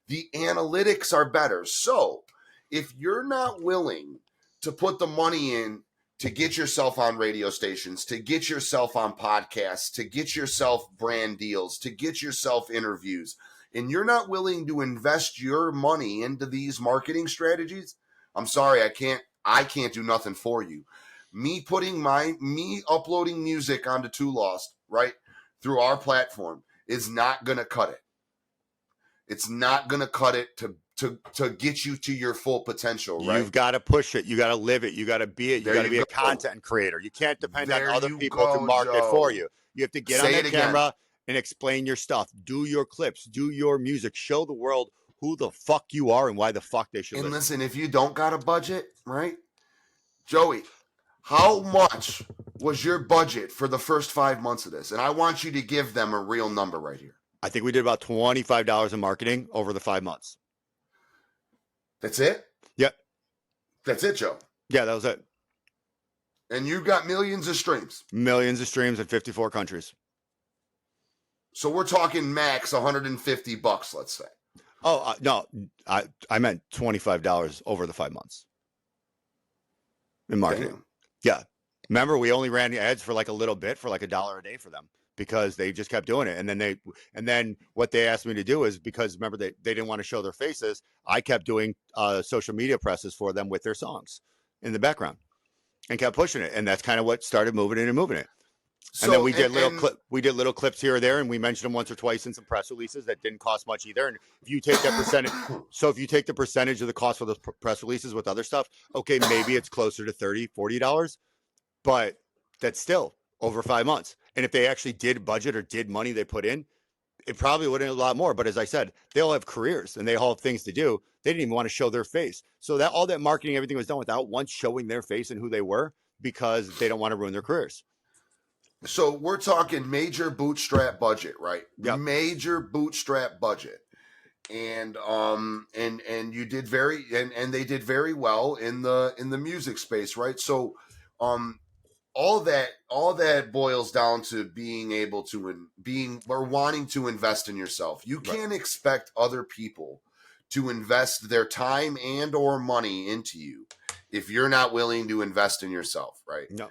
The analytics are better. So if you're not willing to put the money in to get yourself on radio stations, to get yourself on podcasts, to get yourself brand deals, to get yourself interviews, and you're not willing to invest your money into these marketing strategies, I'm sorry, I can't do nothing for you. Me uploading music onto Two Lost, right, through our platform is not gonna cut it. It's not gonna cut it to get you to your full potential, right?
You've got to push it. You got to live it. You got to be it. You got to be a content creator. You can't depend on
There
other
you
people to
go,
market for
Joe.
you. You have to get
Say
on
it
that
again.
camera and explain your stuff. Do your clips. Do your music. Show the world who the fuck you are and why the fuck they should
And
listen.
listen, if you don't got a budget, right, Joey, how much was your budget for the first 5 months of this? And I want you to give them a real number right here.
I think we did about $25 in marketing over the 5 months.
That's it?
Yep.
That's it, Joe.
Yeah, that was it.
And you got millions of streams.
Millions of streams in 54 countries.
So we're talking max $150, let's say.
Oh, no, I meant $25 over the 5 months in marketing.
Damn.
Yeah. Remember, we only ran ads for like a little bit, for like $1 a day for them, because they just kept doing it. And then what they asked me to do is, because remember, they didn't want to show their faces, I kept doing social media presses for them with their songs in the background and kept pushing it. And that's kind of what started moving it. And then we did little clips here or there, and we mentioned them once or twice in some press releases that didn't cost much either. And if you take that percentage, so if you take the percentage of the cost for those press releases with other stuff, okay, maybe it's closer to $30, $40, but that's still over 5 months. And if they actually did budget or did money they put in, it probably would have been a lot more. But as I said, they all have careers and they all have things to do. They didn't even want to show their face. So that all that marketing, everything was done without once showing their face and who they were, because they don't want to ruin their careers.
So we're talking major bootstrap budget, right?
Yep.
Major bootstrap budget. And you did and they did very well in the music space, right? So all that boils down to being able to wanting to invest in yourself. You can't expect other people to invest their time and or money into you if you're not willing to invest in yourself, right?
No.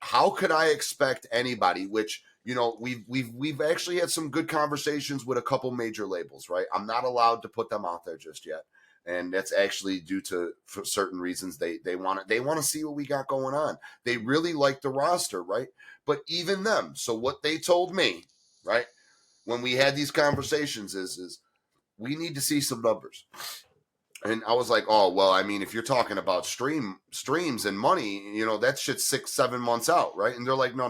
How could I expect anybody, which, you know, we've actually had some good conversations with a couple major labels, right? I'm not allowed to put them out there just yet. And that's actually due to, for certain reasons, they want to see what we got going on. They really like the roster, right? But even them, so what they told me, right, when we had these conversations is we need to see some numbers. And I was like, oh, well, I mean, if you're talking about streams and money, you know, that shit's 6-7 months out, right? And they're like, no.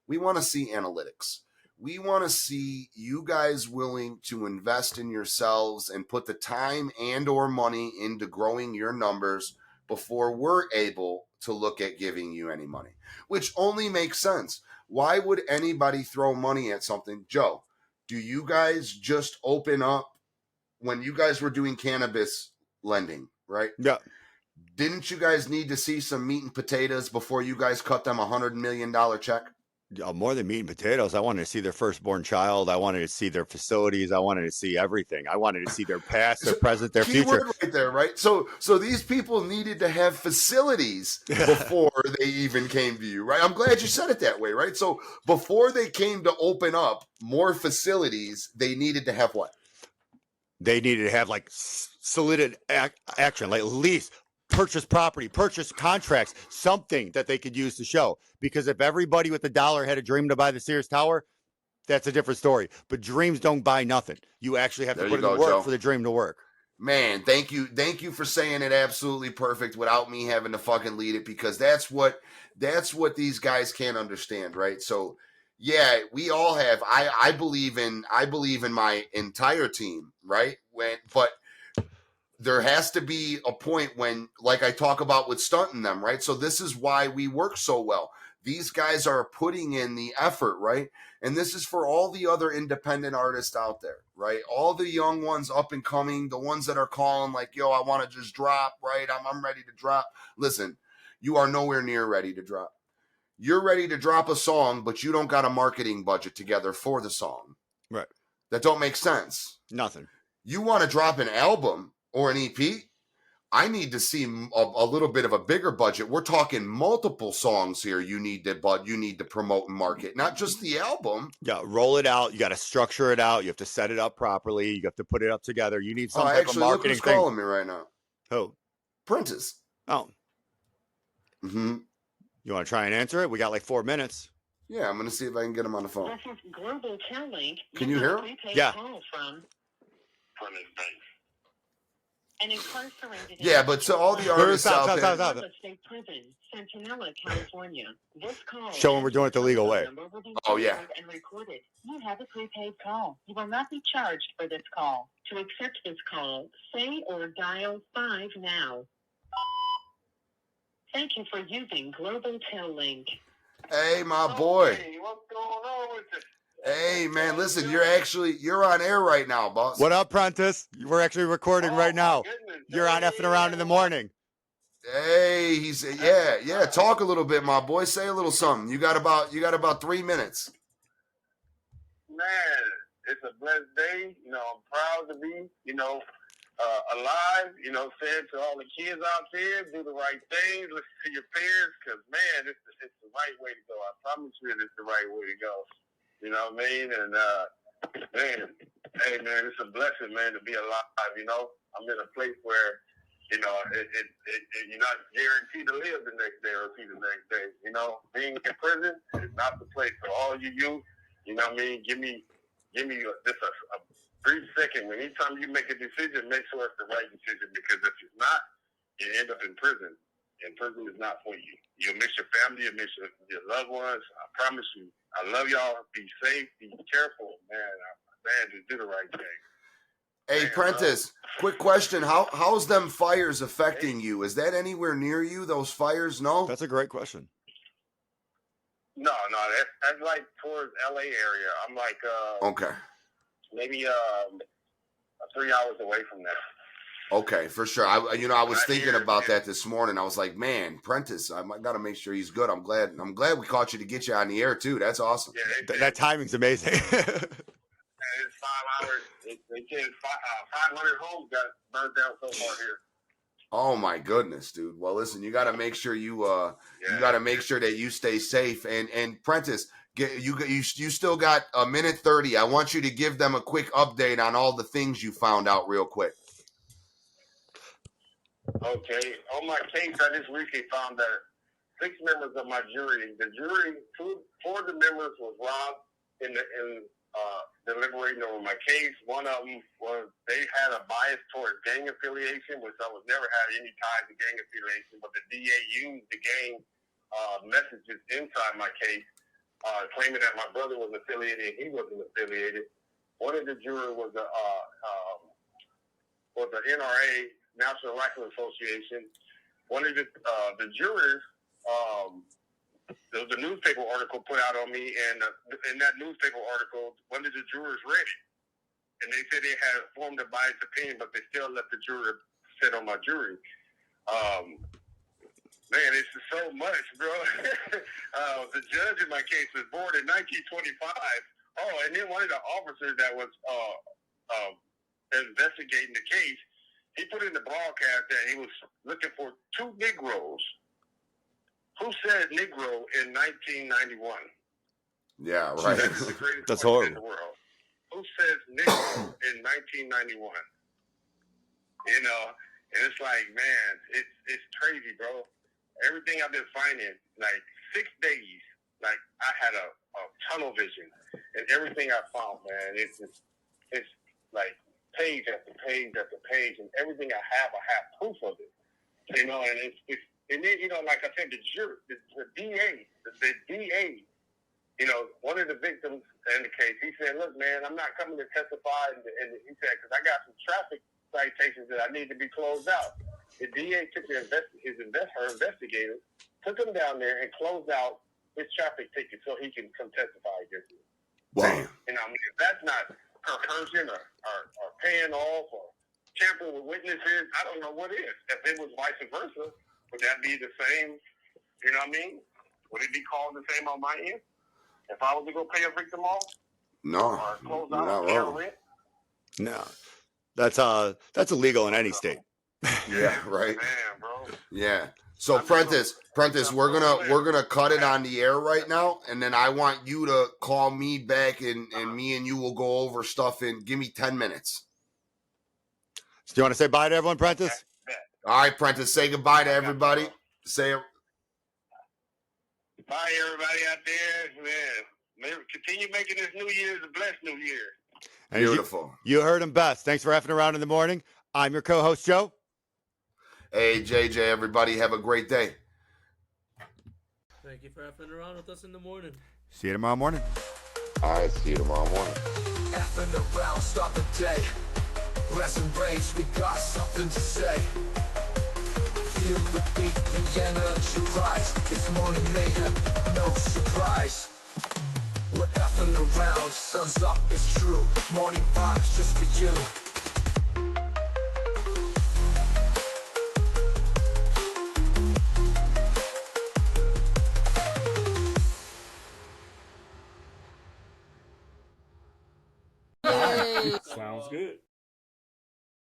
We want to see analytics. We want to see you guys willing to invest in yourselves and put the time and or money into growing your numbers before we're able to look at giving you any money, which only makes sense. Why would anybody throw money at something? Joe, do you guys just open up when you guys were doing cannabis lending, right?
Yeah.
Didn't you guys need to see some meat and potatoes before you guys cut them $100 million check?
More than meat and potatoes. I wanted to see their firstborn child. I wanted to see their facilities. I wanted to see everything. I wanted to see their past, their present, their future.
Right there, right? So these people needed to have facilities before they even came to you, right? I'm glad you said it that way, right? So before they came to open up more facilities, they needed to have what?
They needed to have like solid action, like lease, purchase property, purchase contracts, something that they could use to show. Because if everybody with $1 had a dream to buy the Sears Tower, that's a different story. But dreams don't buy nothing. You actually have to put in the work, Joe, for the dream to work.
Man, thank you for saying it absolutely perfect without me having to fucking lead it, because that's what these guys can't understand, right? So yeah, we all have. I believe in my entire team, right? But there has to be a point when, like I talk about with stunting them, right? So this is why we work so well. These guys are putting in the effort, right? And this is for all the other independent artists out there, right? All the young ones up and coming, the ones that are calling like, yo, I want to just drop, right? I'm ready to drop. Listen, you are nowhere near ready to drop. You're ready to drop a song, but you don't got a marketing budget together for the song.
Right.
That don't make sense.
Nothing. You
want to drop an album or an EP? I need to see a little bit of a bigger budget. We're talking multiple songs here. You need to promote and market, not just the album.
Yeah, roll it out. You got to structure it out. You have to set it up properly. You have to put it up together. You need some type of marketing
look who's calling me right now.
Who?
Prentice.
Oh.
Mm-hmm.
You want to try and answer it? We got like 4 minutes.
Yeah, I'm going to see if I can get him on the phone.
This is Global Link.
Can you hear him?
Yeah.
Call from
his bank.
an incarcerated.
Yeah, but to all the artists
Stop,
out
stop,
there.
stop.
State Prison, Centinela, California. This call.
Showing we're doing it the legal way.
Oh, yeah.
And recorded. You have a prepaid call. You will not be charged for this call. To accept this call, say or dial 5 now. Thank you for using Global Link.
Hey, my boy.
Hey, what's going on with it?
Hey, man, listen, you're on air right now, boss.
What up, Prentice? We're actually recording right now.
Goodness,
You're on effing around in the morning.
Hey, he's yeah. Talk a little bit, my boy. Say a little something. You got about 3 minutes.
Man, it's a blessed day. You know, I'm proud to be, alive. Saying to all the kids out there, do the right thing, listen to your parents, because, man, it's the right way to go. I promise you it's the right way to go. You know what I mean? And, man, hey, man, it's a blessing, man, to be alive, I'm in a place where, you're not guaranteed to live the next day or see the next day. Being in prison is not the place. So all you youth, you know what I mean? Give me just a brief second. Anytime you make a decision, make sure it's the right decision, because if it's not, you end up in prison. And prison is not for you. You'll miss your family, you'll miss your loved ones. I promise you. I love y'all. Be safe. Be careful, man. Just do the right thing.
Hey, Prentice, quick question. How's them fires affecting you? Is that anywhere near you, those fires? No?
That's a great question.
No, that's like towards LA area. I'm like
Okay.
maybe 3 hours away from there.
Okay, for sure. I was thinking about that this morning. I was like, man, Prentice, I got to make sure he's good. I'm glad we caught you to get you on the air too. That's awesome.
Yeah,
That timing's amazing.
it's 5 hours. They said 500 homes got burned down so far here.
Oh my goodness, dude. Well, listen, you got to make sure you got to make sure that you stay safe. And Prentice, you still got a minute 30. I want you to give them a quick update on all the things you found out real quick.
Okay. On my case, I just recently found that 6 members of my jury, four of the members was robbed in deliberating over my case. One of them was they had a bias towards gang affiliation, which I was never had any ties to gang affiliation, but the DA used the gang messages inside my case, claiming that my brother was affiliated and he wasn't affiliated. One of the jurors was the NRA, National Rifle Association. One of the jurors, there was a newspaper article put out on me, and in that newspaper article, one of the jurors read it. And they said they had formed a biased opinion, but they still let the juror sit on my jury. Man, it's just so much, bro. The judge in my case was born in 1925. Oh, and then one of the officers that was investigating the case, he put in the broadcast that he was looking for 2 Negroes. Who said Negro in 1991?
Yeah, right.
That's the greatest
That's
question in
horrible.
the world. Who says Negro in 1991? And it's like, man, it's crazy, bro. Everything I've been finding, like 6 days, like I had a tunnel vision, and everything I found, man, it's like page after page after page, and everything I have proof of it. And and then, like I said, the jury, the DA, one of the victims in the case, he said, look, man, I'm not coming to testify, and he said, because I got some traffic citations that I need to be closed out. The DA took her investigator, took him down there and closed out his traffic ticket so he can come testify against me.
Wow.
And I mean, if that's not coercion or paying off or tampering with witnesses, I don't know what is. If it was vice versa, would that be the same? You know what I mean? Would it be called the same on my end? If I was to go pay a victim off?
No,
Or close
you're
out
not
or pay a
wrong.
rent?
No, that's illegal in any state.
Yeah, right.
Man, bro.
Yeah. So Prentice, we're gonna cut it on the air right now, and then I want you to call me back, and me and you will go over stuff in. Give me 10 minutes.
Do you want to say bye to everyone, Prentice?
All right, Prentice, say goodbye to
I got
everybody.
y'all.
Say
Bye, everybody out there. Man, continue making this New Year's a blessed New Year.
beautiful.
You heard him best. Thanks for effing around in the morning. I'm your co-host, Joe.
Hey, JJ, everybody, have a great day.
Thank you for effing around with us in the morning.
See you tomorrow morning.
All right, see you tomorrow morning.
Effing around, start the day. Rest and rage, we got something to say. Feel the beat, the energy rise. It's morning mayhem, no surprise. We're effing around, sun's up, it's true. Morning vibes just for you.
Sounds good.